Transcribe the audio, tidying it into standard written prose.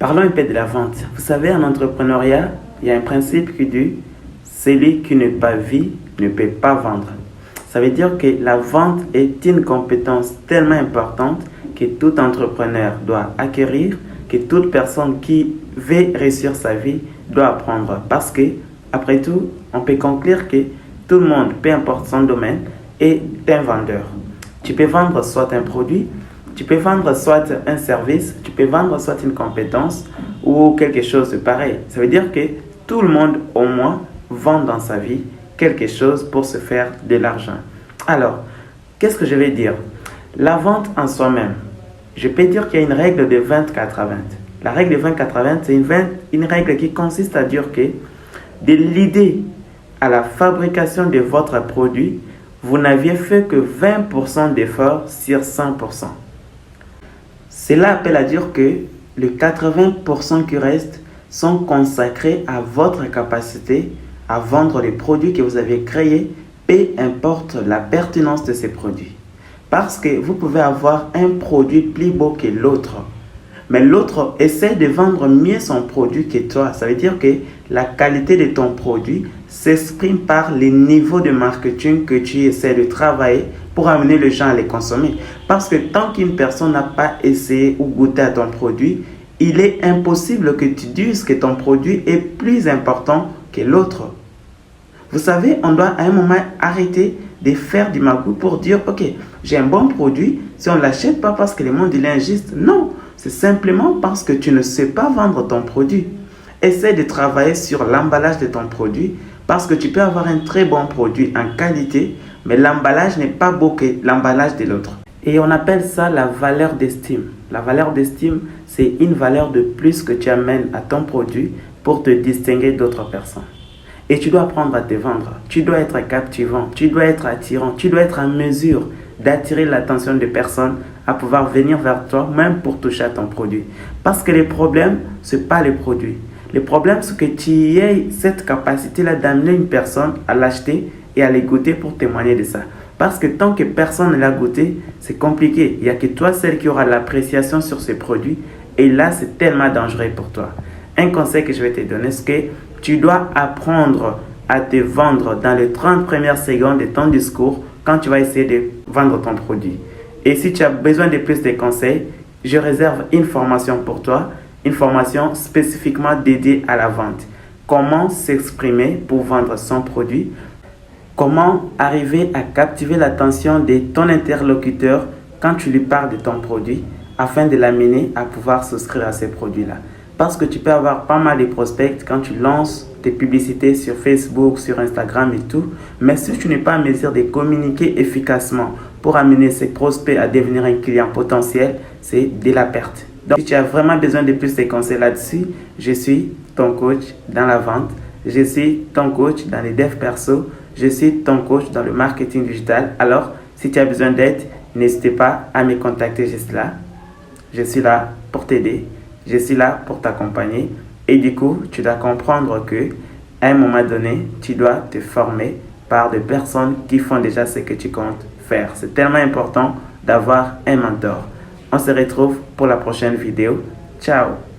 Parlons un peu de la vente. Vous savez, en entrepreneuriat, il y a un principe qui dit « celui qui n'est pas vu ne peut pas vendre ». Ça veut dire que la vente est une compétence tellement importante que tout entrepreneur doit acquérir, que toute personne qui veut réussir sa vie doit apprendre. Parce que, après tout, on peut conclure que tout le monde, peu importe son domaine, est un vendeur. Tu peux vendre soit un produit, tu peux vendre soit un service, tu peux vendre soit une compétence ou quelque chose de pareil. Ça veut dire que tout le monde, au moins, vend dans sa vie quelque chose pour se faire de l'argent. Alors, qu'est-ce que je vais dire? La vente en soi-même, je peux dire qu'il y a une règle de 20-80. La règle de 20-80, c'est une règle qui consiste à dire que de l'idée à la fabrication de votre produit, vous n'aviez fait que 20% d'efforts sur 100%. Cela appelle à dire que les 80% qui restent sont consacrés à votre capacité à vendre les produits que vous avez créés, peu importe la pertinence de ces produits. Parce que vous pouvez avoir un produit plus beau que l'autre, mais l'autre essaie de vendre mieux son produit que toi. Ça veut dire que la qualité de ton produit s'exprime par les niveaux de marketing que tu essaies de travailler pour amener les gens à les consommer. Parce que tant qu'une personne n'a pas essayé ou goûté à ton produit, il est impossible que tu dises que ton produit est plus important que l'autre. Vous savez, on doit à un moment arrêter de faire du magouille pour dire « Ok, j'ai un bon produit, si on ne l'achète pas parce que le monde il est injuste. » Non, c'est simplement parce que tu ne sais pas vendre ton produit. Essaie de travailler sur l'emballage de ton produit parce que tu peux avoir un très bon produit en qualité, mais l'emballage n'est pas beau que l'emballage de l'autre. Et on appelle ça la valeur d'estime. La valeur d'estime, c'est une valeur de plus que tu amènes à ton produit pour te distinguer d'autres personnes. Et tu dois apprendre à te vendre. Tu dois être captivant, tu dois être attirant, tu dois être en mesure d'attirer l'attention des personnes à pouvoir venir vers toi, même pour toucher à ton produit. Parce que le problème, ce n'est pas le produit. Le problème, c'est que tu aies cette capacité-là d'amener une personne à l'acheter et à les goûter pour témoigner de ça. Parce que tant que personne ne l'a goûté, c'est compliqué. Il n'y a que toi, celle qui aura l'appréciation sur ce produit. Et là, c'est tellement dangereux pour toi. Un conseil que je vais te donner, c'est que tu dois apprendre à te vendre dans les 30 premières secondes de ton discours quand tu vas essayer de vendre ton produit. Et si tu as besoin de plus de conseils, je réserve une formation pour toi, une formation spécifiquement dédiée à la vente. Comment s'exprimer pour vendre son produit? Comment arriver à captiver l'attention de ton interlocuteur quand tu lui parles de ton produit afin de l'amener à pouvoir souscrire à ces produits-là? Parce que tu peux avoir pas mal de prospects quand tu lances tes publicités sur Facebook, sur Instagram et tout. Mais si tu n'es pas en mesure de communiquer efficacement pour amener ces prospects à devenir un client potentiel, c'est de la perte. Donc, si tu as vraiment besoin de plus de conseils là-dessus, je suis ton coach dans la vente. Je suis ton coach dans les devs perso. Je suis ton coach dans le marketing digital. Alors, si tu as besoin d'aide, n'hésite pas à me contacter juste là. Je suis là pour t'aider. Je suis là pour t'accompagner. Et du coup, tu dois comprendre que à un moment donné, tu dois te former par des personnes qui font déjà ce que tu comptes faire. C'est tellement important d'avoir un mentor. On se retrouve pour la prochaine vidéo. Ciao!